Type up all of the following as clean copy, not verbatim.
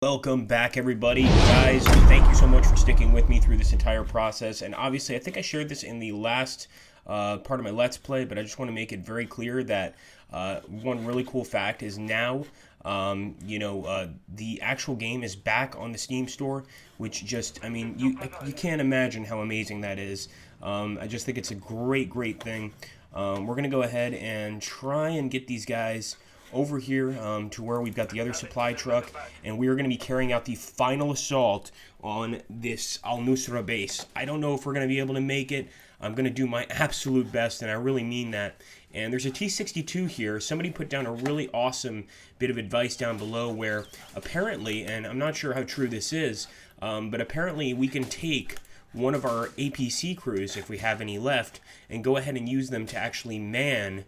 Welcome back, everybody. Guys, thank you so much for sticking with me through this entire process. And obviously, I think I shared this in the last part of my Let's Play, but I just want to make it very clear that one really cool fact is now, the actual game is back on the Steam store, which just, I mean, you can't imagine how amazing that is. I just think it's a great thing. We're going to go ahead and try and get these guys over here to where we've got the other supply truck, and we are going to be carrying out the final assault on this Al-Nusra base. I don't know if we're going to be able to make it. I'm going to do my absolute best, and I really mean that. And there's a T-62 here. Somebody put down a really awesome bit of advice down below where apparently, and I'm not sure how true this is, but apparently we can take one of our APC crews, if we have any left, and go ahead and use them to actually man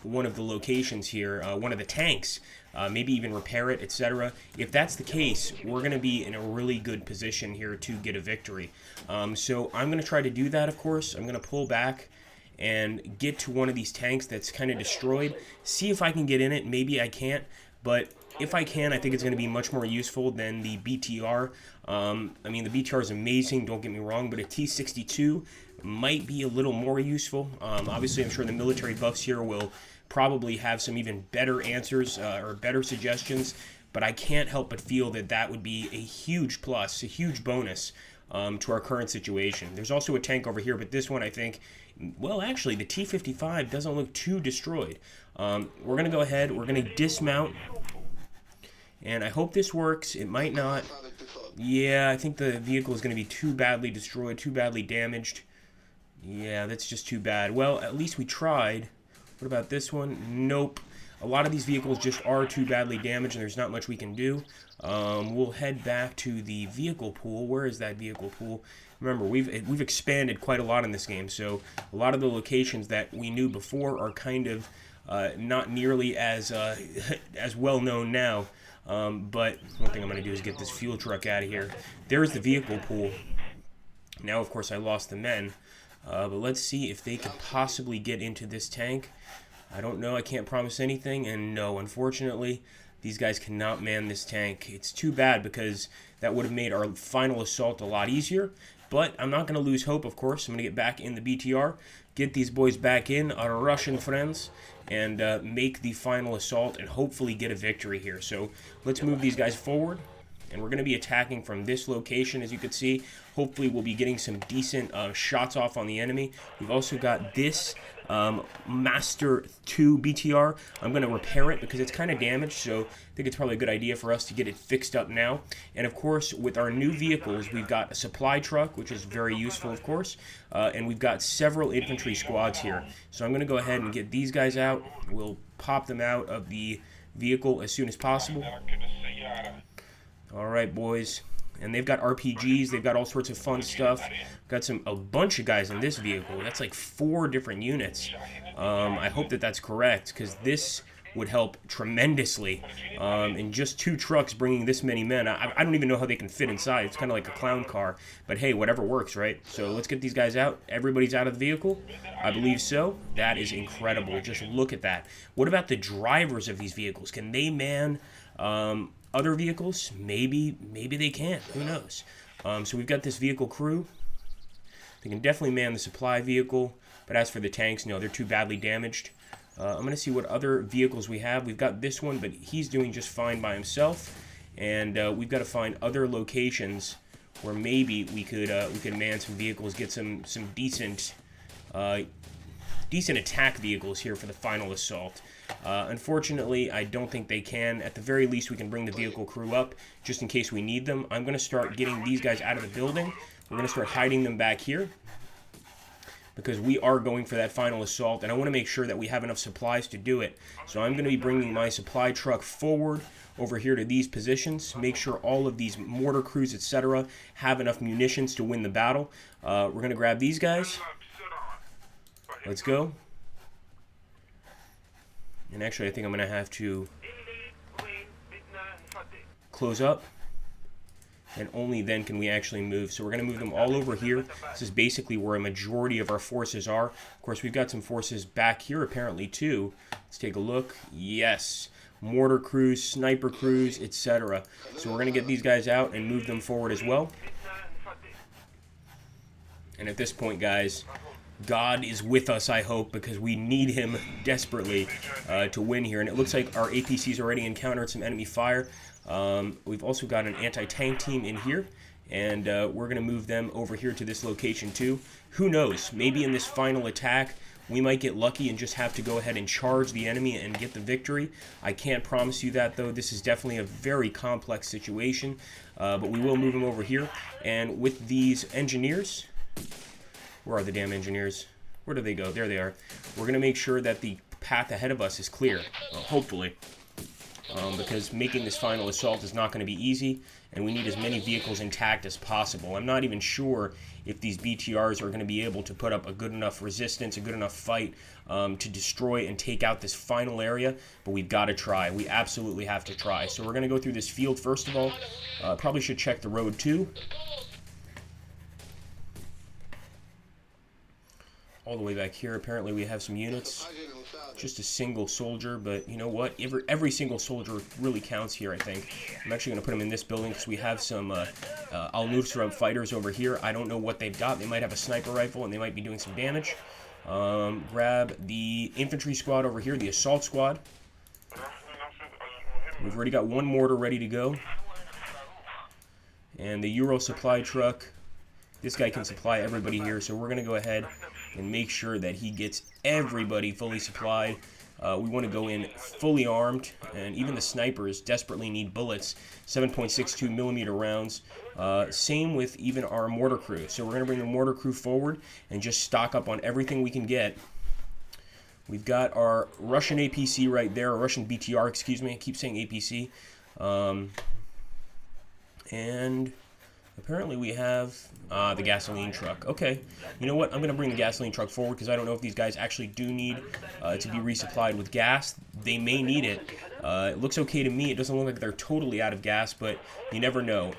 one of the locations here, one of the tanks, maybe even repair it, etc. If that's the case, we're going to be in a really good position here to get a victory. So I'm going to try to do that, of course. I'm going to pull back and get to one of these tanks that's kind of destroyed, see if I can get in it. Maybe I can't, but if I can, I think it's going to be much more useful than the BTR. I mean, the BTR is amazing, don't get me wrong, but a T-62 might be a little more useful. Obviously, I'm sure the military buffs here will probably have some even better answers or better suggestions, but I can't help but feel that that would be a huge plus, a huge bonus to our current situation. There's also a tank over here, but this one I think, well, actually, the T-55 doesn't look too destroyed. We're going to go ahead, we're going to dismount, and I hope this works. It might not. Yeah, I think the vehicle is going to be too badly destroyed, too badly damaged. Yeah, that's just too bad. Well, at least we tried. What about this one? Nope. A lot of these vehicles just are too badly damaged, and there's not much we can do. We'll head back to the vehicle pool. Where is that vehicle pool? Remember, we've expanded quite a lot in this game, so a lot of the locations that we knew before are kind of not nearly as as well known now. But one thing I'm going to do is get this fuel truck out of here. There's the vehicle pool. Now, of course, I lost the men. But let's see if they could possibly get into this tank. I don't know. I can't promise anything. And no, unfortunately, these guys cannot man this tank. It's too bad because that would have made our final assault a lot easier. But I'm not going to lose hope, of course. I'm going to get back in the BTR, get these boys back in, our Russian friends, and make the final assault and hopefully get a victory here. So let's move these guys forward. And we're going to be attacking from this location, as you can see. Hopefully, we'll be getting some decent shots off on the enemy. We've also got this Master 2 BTR. I'm going to repair it because it's kind of damaged, so I think it's probably a good idea for us to get it fixed up now. And, of course, with our new vehicles, we've got a supply truck, which is very useful, of course, and we've got several infantry squads here. So I'm going to go ahead and get these guys out. We'll pop them out of the vehicle as soon as possible. All right, boys, and they've got RPGs. They've got all sorts of fun stuff. Got a bunch of guys in this vehicle. That's like 4 different units. I hope that that's correct because this would help tremendously. In just 2 trucks bringing this many men, I don't even know how they can fit inside. It's kind of like a clown car, but hey, whatever works, right? So let's get these guys out. Everybody's out of the vehicle? I believe so. That is incredible. Just look at that. What about the drivers of these vehicles? Can they man other vehicles? Maybe they can't. Who knows? So we've got this vehicle crew. They can definitely man the supply vehicle. But as for the tanks, no, they're too badly damaged. I'm going to see what other vehicles we have. We've got this one, but he's doing just fine by himself. And we've got to find other locations where maybe we could man some vehicles, get some decent attack vehicles here for the final assault. Unfortunately, I don't think they can. At the very least, we can bring the vehicle crew up just in case we need them. I'm going to start getting these guys out of the building. We're going to start hiding them back here because we are going for that final assault, and I want to make sure that we have enough supplies to do it. So I'm going to be bringing my supply truck forward over here to these positions, make sure all of these mortar crews, etc., have enough munitions to win the battle. We're going to grab these guys. Let's go. And actually, I think I'm going to have to close up. And only then can we actually move. So we're going to move them all over here. This is basically where a majority of our forces are. Of course, we've got some forces back here apparently too. Let's take a look. Yes. mortar crews, sniper crews, etc. So we're going to get these guys out and move them forward as well. And at this point, guys, God is with us, I hope, because we need him desperately to win here. And it looks like our APC's already encountered some enemy fire. We've also got an anti-tank team in here, and we're going to move them over here to this location too. Who knows? Maybe in this final attack, we might get lucky and just have to go ahead and charge the enemy and get the victory. I can't promise you that, though. This is definitely a very complex situation, but we will move them over here. And with these engineers... Where are the damn engineers? Where do they go? There they are. We're going to make sure that the path ahead of us is clear, hopefully, because making this final assault is not going to be easy, and we need as many vehicles intact as possible. I'm not even sure if these BTRs are going to be able to put up a good enough resistance, a good enough fight to destroy and take out this final area, but we've got to try. We absolutely have to try. So we're going to go through this field first of all. Probably should check the road too. All the way back here, apparently we have some units. Just a single soldier, but you know what? Every single soldier really counts here, I think. I'm actually going to put them in this building because we have some Al-Nusra fighters over here. I don't know what they've got. They might have a sniper rifle, and they might be doing some damage. Grab the infantry squad over here, the assault squad. We've already got one mortar ready to go. And the Euro supply truck. This guy can supply everybody here, so we're going to go ahead and make sure that he gets everybody fully supplied. We want to go in fully armed, and even the snipers desperately need bullets, 7.62 millimeter rounds. Same with even our mortar crew. So we're going to bring the mortar crew forward and just stock up on everything we can get. We've got our Russian APC right there, or Russian BTR, excuse me. I keep saying APC. And apparently we have the gasoline truck. Okay, you know what? I'm going to bring the gasoline truck forward because I don't know if these guys actually do need to be resupplied with gas. They may need it. It looks okay to me. It doesn't look like they're totally out of gas, but you never know.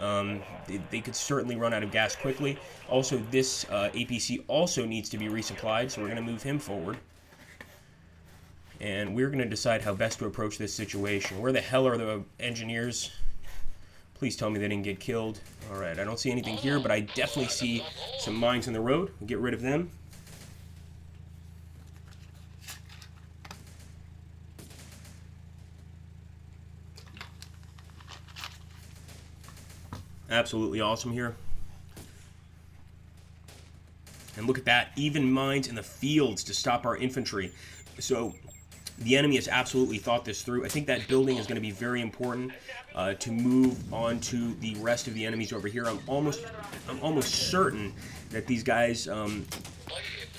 They could certainly run out of gas quickly. Also, this APC also needs to be resupplied, so we're going to move him forward. And we're going to decide how best to approach this situation. Where the hell are the engineers? Please tell me they didn't get killed. Alright, I don't see anything here, but I definitely see some mines in the road. We'll get rid of them. Absolutely awesome here. And look at that, even mines in the fields to stop our infantry. So the enemy has absolutely thought this through. I think that building is going to be very important to move on to the rest of the enemies over here. I'm almost certain that these guys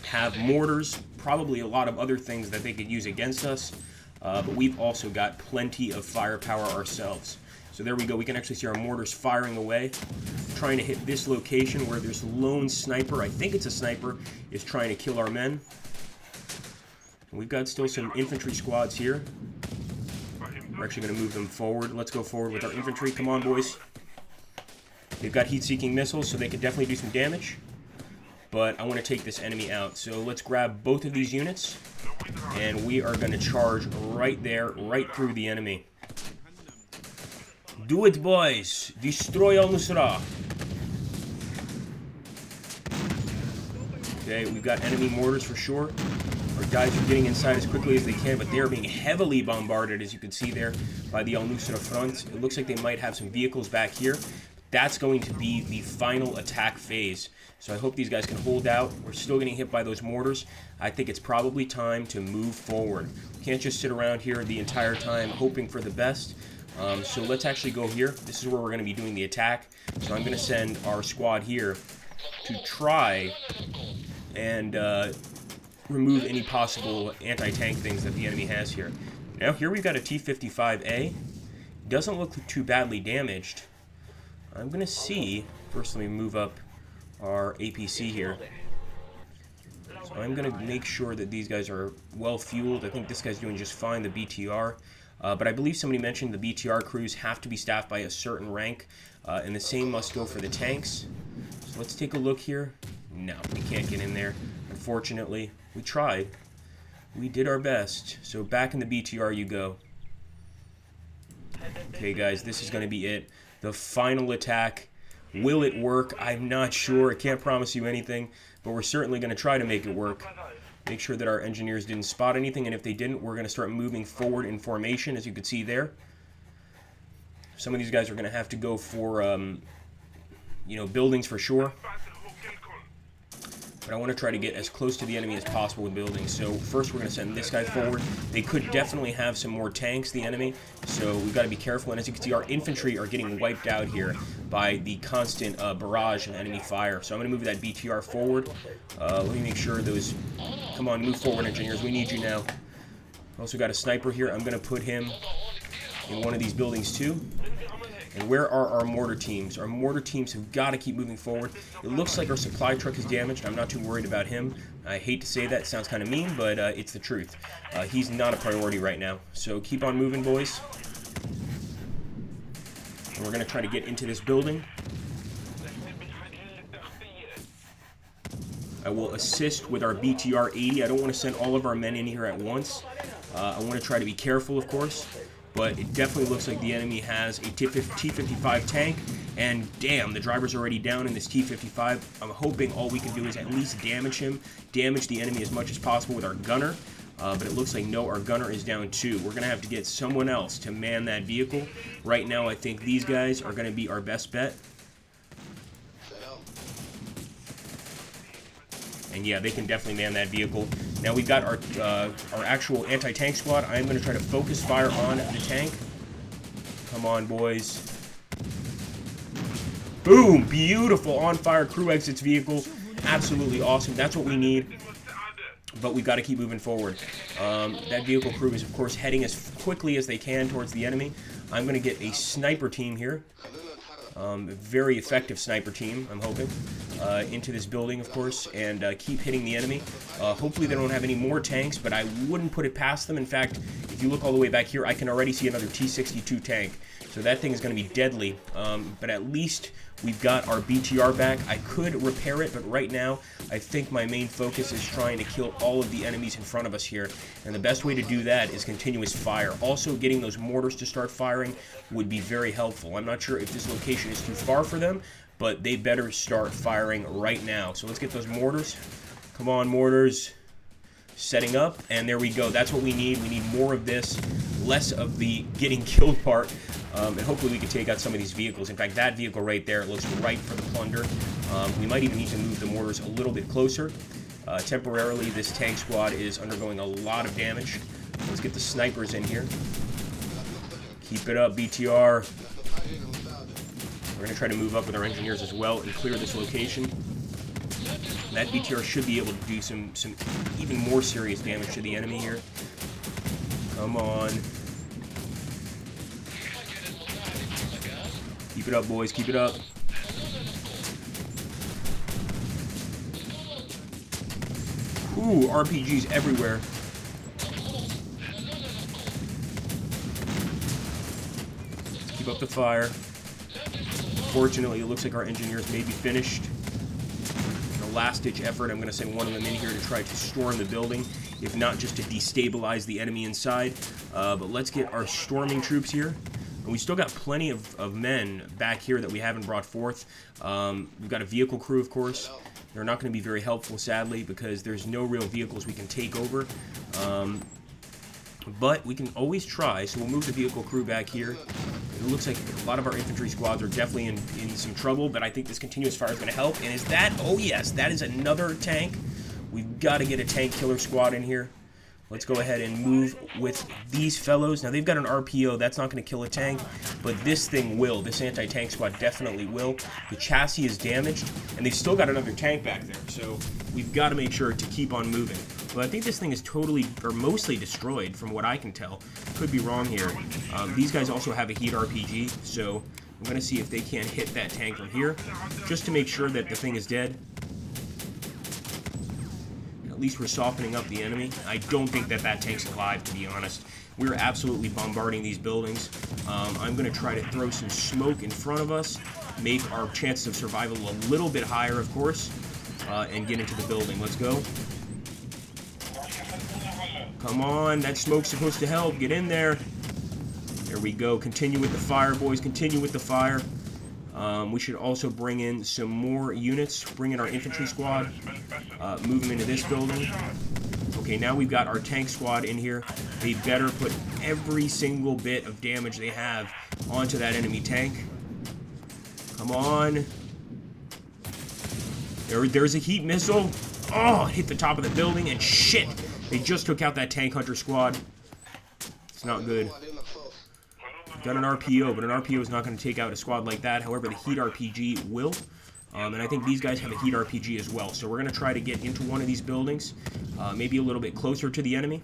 have mortars, probably a lot of other things that they could use against us, but we've also got plenty of firepower ourselves. So there we go. We can actually see our mortars firing away, trying to hit this location where this lone sniper, I think it's a sniper, is trying to kill our men. We've got still some infantry squads here. We're actually going to move them forward. Let's go forward with our infantry. Come on, boys. They've got heat-seeking missiles, so they could definitely do some damage. But I want to take this enemy out. So let's grab both of these units, and we are going to charge right there, right through the enemy. Do it, boys. Destroy Al-Nusra. Okay, we've got enemy mortars for sure. Our guys are getting inside as quickly as they can, but they are being heavily bombarded, as you can see there, by the Al-Nusra front. It looks like they might have some vehicles back here. That's going to be the final attack phase. So I hope these guys can hold out. We're still getting hit by those mortars. I think it's probably time to move forward. We can't just sit around here the entire time hoping for the best. So let's actually go here. This is where we're going to be doing the attack. So I'm going to send our squad here to try and remove any possible anti-tank things that the enemy has here. Now here we've got a T-55A. Doesn't look too badly damaged. I'm going to see, first let me move up our APC here. So I'm going to make sure that these guys are well fueled. I think this guy's doing just fine, the BTR. But I believe somebody mentioned the BTR crews have to be staffed by a certain rank, and the same must go for the tanks. So let's take a look here. No, we can't get in there, unfortunately. We tried. We did our best. So back in the BTR you go. Okay, guys, this is going to be it. The final attack. Will it work? I'm not sure. I can't promise you anything, but we're certainly going to try to make it work. Make sure that our engineers didn't spot anything, and if they didn't, we're going to start moving forward in formation, as you can see there. Some of these guys are going to have to go for, buildings for sure. But I want to try to get as close to the enemy as possible with buildings. So first we're going to send this guy forward. They could definitely have some more tanks, the enemy, so we've got to be careful. And as you can see, our infantry are getting wiped out here by the constant barrage of enemy fire. So I'm going to move that BTR forward. Let me make sure those... Come on, move forward, engineers. We need you now. Also got a sniper here. I'm going to put him in one of these buildings too. And where are our mortar teams? Our mortar teams have got to keep moving forward. It looks like our supply truck is damaged. I'm not too worried about him. I hate to say that. It sounds kind of mean, but it's the truth. He's not a priority right now. So keep on moving, boys. And we're going to try to get into this building. I will assist with our BTR 80. I don't want to send all of our men in here at once. I want to try to be careful, of course. But it definitely looks like the enemy has a T-55 tank, and damn, the driver's already down in this T-55. I'm hoping all we can do is at least damage him, damage the enemy as much as possible with our gunner, but it looks like no, our gunner is down too. We're going to have to get someone else to man that vehicle. Right now, I think these guys are going to be our best bet. And yeah, they can definitely man that vehicle. Now we've got our actual anti-tank squad. I'm going to try to focus fire on the tank. Come on, boys. Boom! Beautiful on-fire crew exits vehicle. Absolutely awesome. That's what we need. But we've got to keep moving forward. That vehicle crew is, of course, heading as quickly as they can towards the enemy. I'm going to get a sniper team here. A very effective sniper team, I'm hoping, into this building, of course, and keep hitting the enemy. Hopefully they don't have any more tanks, but I wouldn't put it past them. In fact, if you look all the way back here, I can already see another T-62 tank. So that thing is going to be deadly, but at least we've got our BTR back. I could repair it, but right now I think my main focus is trying to kill all of the enemies in front of us here, and the best way to do that is continuous fire. Also, getting those mortars to start firing would be very helpful. I'm not sure if this location is too far for them, but they better start firing right now. So let's get those mortars. Come on, mortars. Setting up, and there we go. That's what we need. We need more of this, less of the getting killed part, and hopefully we can take out some of these vehicles. In fact, that vehicle right there looks right for the plunder. We might even need to move the mortars a little bit closer. Temporarily, this tank squad is undergoing a lot of damage. Let's get the snipers in here. Keep it up, BTR. We're going to try to move up with our engineers as well and clear this location. That BTR should be able to do some even more serious damage to the enemy here. Come on. Keep it up, boys. Keep it up. Ooh, RPGs everywhere. Let's keep up the fire. Fortunately, it looks like our engineers may be finished. Last-ditch effort. I'm going to send one of them in here to try to storm the building, if not just to destabilize the enemy inside. But let's get our storming troops here. And we still got plenty of men back here that we haven't brought forth. We've got a vehicle crew, of course. They're not going to be very helpful, sadly, because there's no real vehicles we can take over. But we can always try, so we'll move the vehicle crew back here. It looks like a lot of our infantry squads are definitely in some trouble, but I think this continuous fire is going to help. And is that... Oh, yes, that is another tank. We've got to get a tank killer squad in here. Let's go ahead and move with these fellows. Now, they've got an RPO. That's not going to kill a tank, but this thing will. This anti-tank squad definitely will. The chassis is damaged, and they've still got another tank back there, so we've got to make sure to keep on moving. Well, I think this thing is totally, or mostly destroyed, from what I can tell. Could be wrong here. These guys also have a heat RPG, so I'm going to see if they can't hit that tank from here, just to make sure that the thing is dead. At least we're softening up the enemy. I don't think that tank's alive, to be honest. We're absolutely bombarding these buildings. I'm going to try to throw some smoke in front of us, make our chances of survival a little bit higher, of course, and get into the building. Let's go. Come on, that smoke's supposed to help. Get in there. There we go. Continue with the fire, boys. Continue with the fire. We should also bring in some more units. Bring in our infantry squad. Move them into this building. Okay, now we've got our tank squad in here. They better put every single bit of damage they have onto that enemy tank. Come on. There's a heat missile. Oh, it hit the top of the building, and shit! They just took out that tank hunter squad. It's not good. Got an RPO, but an RPO is not going to take out a squad like that. However, the heat RPG will. And I think these guys have a heat RPG as well. So we're going to try to get into one of these buildings, maybe a little bit closer to the enemy.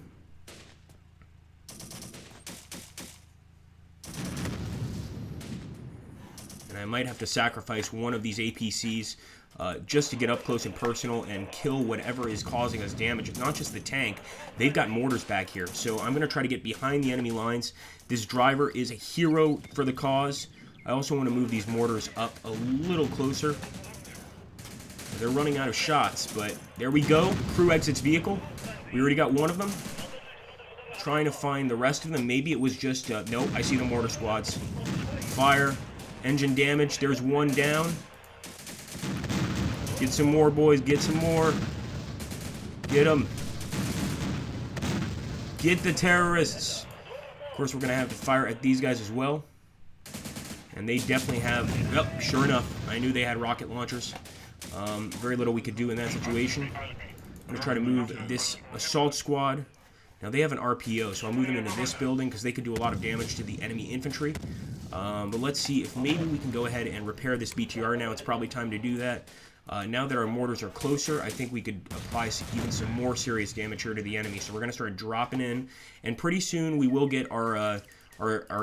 And I might have to sacrifice one of these APCs just to get up close and personal and kill whatever is causing us damage. It's not just the tank. They've got mortars back here. So I'm going to try to get behind the enemy lines. This driver is a hero for the cause. I also want to move these mortars up a little closer. They're running out of shots, but there we go. Crew exits vehicle. We already got one of them. Trying to find the rest of them. Maybe it was just... nope, I see the mortar squads. Fire. Engine damage. There's one down. Get some more, boys. Get some more. Get them. Get the terrorists. Of course, we're going to have to fire at these guys as well. And they definitely have... Yep, sure enough. I knew they had rocket launchers. Very little we could do in that situation. I'm going to try to move this assault squad. Now, they have an RPO, so I'll move them into this building because they could do a lot of damage to the enemy infantry. But let's see if maybe we can go ahead and repair this BTR now. It's probably time to do that. Now that our mortars are closer, I think we could apply even some more serious damage here to the enemy. So we're going to start dropping in, and pretty soon we will get our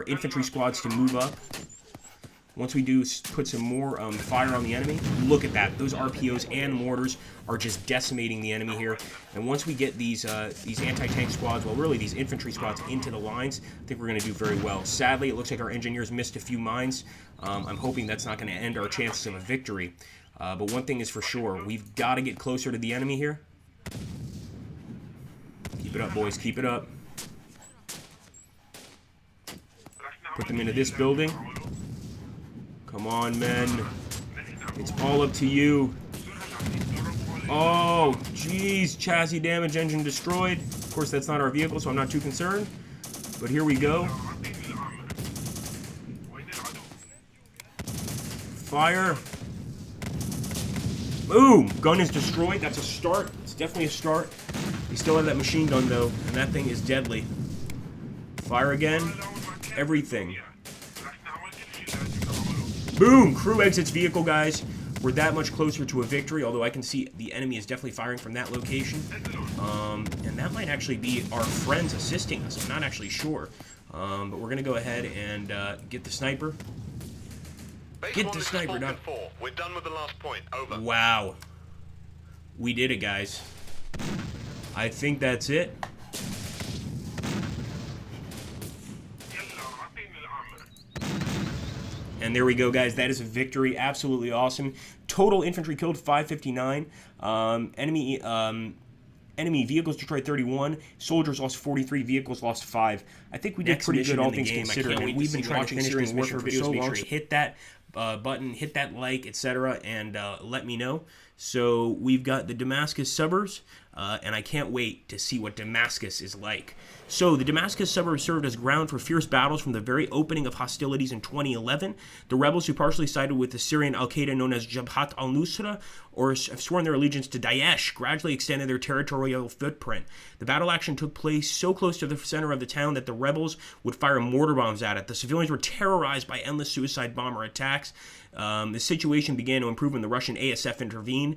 infantry squads to move up. Once we do put some more fire on the enemy, look at that. Those RPOs and mortars are just decimating the enemy here. And once we get these anti-tank squads, well, really these infantry squads into the lines, I think we're going to do very well. Sadly, it looks like our engineers missed a few mines. I'm hoping that's not going to end our chances of a victory. But one thing is for sure, we've got to get closer to the enemy here. Keep it up, boys. Keep it up. Put them into this building. Come on, men. It's all up to you. Oh, jeez. Chassis damage, engine destroyed. Of course, that's not our vehicle, so I'm not too concerned. But here we go. Fire. Boom! Gun is destroyed. That's a start. It's definitely a start. We still have that machine gun, though, and that thing is deadly. Fire again. Everything. Boom! Crew exits vehicle, guys. We're that much closer to a victory, although I can see the enemy is definitely firing from that location. And that might actually be our friends assisting us. I'm not actually sure. But we're going to go ahead and get the sniper. Get the sniper done. We're done with the last point. Over. Wow. We did it, guys. I think that's it. And there we go, guys. That is a victory. Absolutely awesome. Total infantry killed 559. Enemy vehicles destroyed 31. Soldiers lost 43. Vehicles lost 5. I think we did pretty good, all things considered. We've been trying to finish these warfare videos. Make sure you hit that button, hit that like, etc., and let me know. So we've got the Damascus suburbs, and I can't wait to see what Damascus is like. So the Damascus suburbs served as ground for fierce battles from the very opening of hostilities in 2011. The rebels, who partially sided with the Syrian al-Qaeda known as Jabhat al-Nusra, or have sworn their allegiance to Daesh, gradually extended their territorial footprint. The battle action took place so close to the center of the town that the rebels would fire mortar bombs at it. The civilians were terrorized by endless suicide bomber attacks. The situation began to improve when the Russian ASF intervened.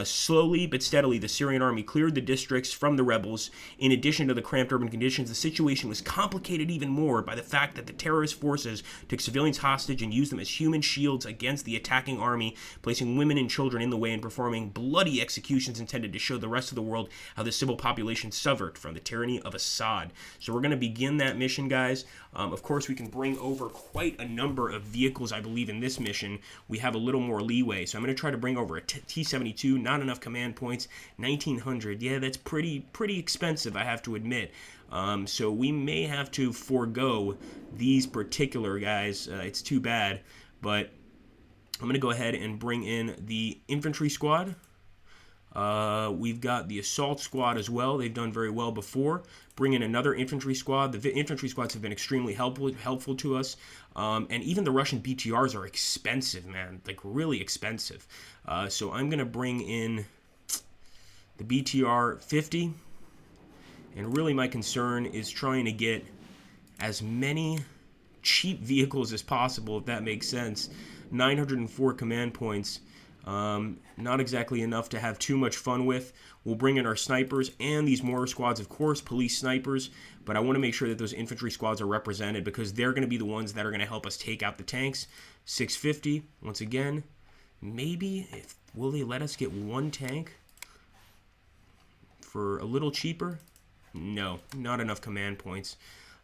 Slowly but steadily, the Syrian army cleared the districts from the rebels. In addition to the cramped urban conditions, the situation was complicated even more by the fact that the terrorist forces took civilians hostage and used them as human shields against the attacking army, placing women and children in the way and performing bloody executions intended to show the rest of the world how the civil population suffered from the tyranny of Assad. So we're going to begin that mission, guys. Of course, we can bring over quite a number of vehicles, I believe, in this mission. We have a little more leeway, so I'm going to try to bring over a T-74 372, not enough command points. 1900, yeah, that's pretty expensive, I have to admit. So we may have to forego these particular guys. It's too bad, but I'm going to go ahead and bring in the infantry squad. We've got the assault squad as well. They've done very well before. Bring in another infantry squad. The infantry squads have been extremely helpful to us. And even the Russian BTRs are expensive, man. Like, really expensive. So I'm going to bring in the BTR 50. And really my concern is trying to get as many cheap vehicles as possible, if that makes sense. 904 command points. Not exactly enough to have too much fun with. We'll bring in our snipers and these mortar squads, of course, police snipers, but I want to make sure that those infantry squads are represented because they're going to be the ones that are going to help us take out the tanks. 650, once again, maybe, will they let us get one tank for a little cheaper? No, not enough command points.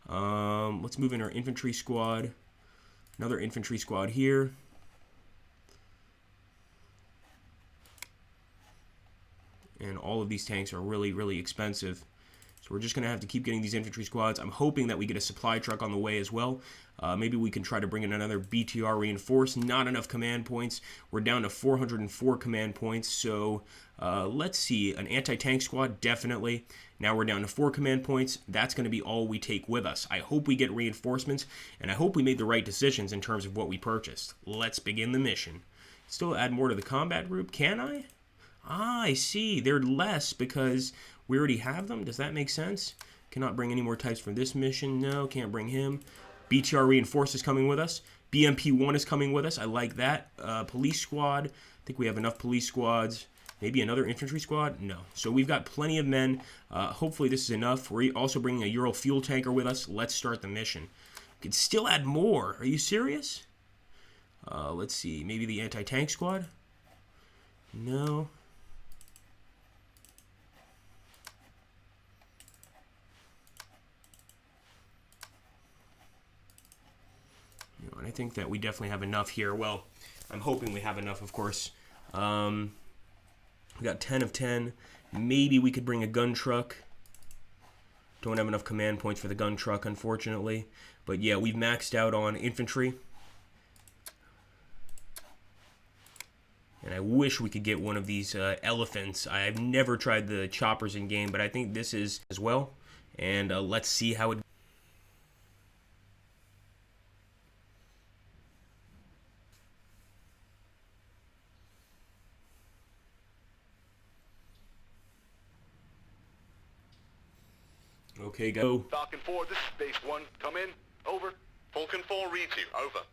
Let's move in our infantry squad. Another infantry squad here. And all of these tanks are really expensive. So we're just going to have to keep getting these infantry squads. I'm hoping that we get a supply truck on the way as well. Maybe we can try to bring in another BTR reinforced. Not enough command points. We're down to 404 command points. So let's see. An anti-tank squad, definitely. Now we're down to 4 command points. That's going to be all we take with us. I hope we get reinforcements. And I hope we made the right decisions in terms of what we purchased. Let's begin the mission. Still add more to the combat group. Can I? Ah, I see. They're less because we already have them. Does that make sense? Cannot bring any more types from this mission. No, can't bring him. BTR Reinforced is coming with us. BMP-1 is coming with us. I like that. Police squad. I think we have enough police squads. Maybe another infantry squad? No. So we've got plenty of men. Hopefully this is enough. We're also bringing a Ural fuel tanker with us. Let's start the mission. We could still add more. Are you serious? Let's see. Maybe the anti-tank squad? No. And I think that we definitely have enough here. Well, I'm hoping we have enough, of course. We got 10 of 10. Maybe we could bring a gun truck. Don't have enough command points for the gun truck, unfortunately. But yeah, we've maxed out on infantry. And I wish we could get one of these elephants. I've never tried the choppers in game, but I think this is as well. And let's see how it. Okay, go. Falcon 4, this is Base 1. Come in. Over. Falcon 4 reads you. Over.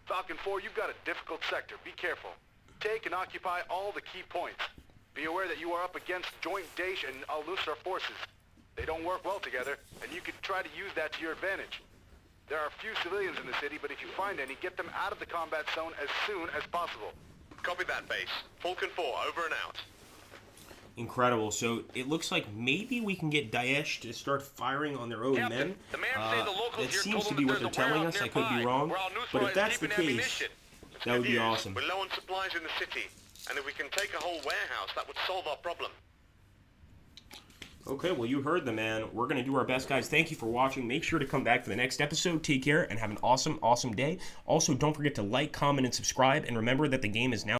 Falcon 4, you've got a difficult sector. Be careful. Take and occupy all the key points. Be aware that you are up against joint Daesh and al-Nusra forces. They don't work well together, and you could try to use that to your advantage. There are a few civilians in the city, but if you find any, get them out of the combat zone as soon as possible. Copy that, Base. Falcon 4, over and out. Incredible. So it looks like maybe we can get Daesh to start firing on their own men. That seems to be what they're telling us. I could be wrong. But if that's the case, that would be awesome. We're low on supplies in the city, and if we can take a whole warehouse, that would solve our problem. Okay, well, you heard the man. We're going to do our best, guys. Thank you for watching. Make sure to come back for the next episode. Take care and have an awesome day. Also, don't forget to like, comment, and subscribe. And remember that the game is now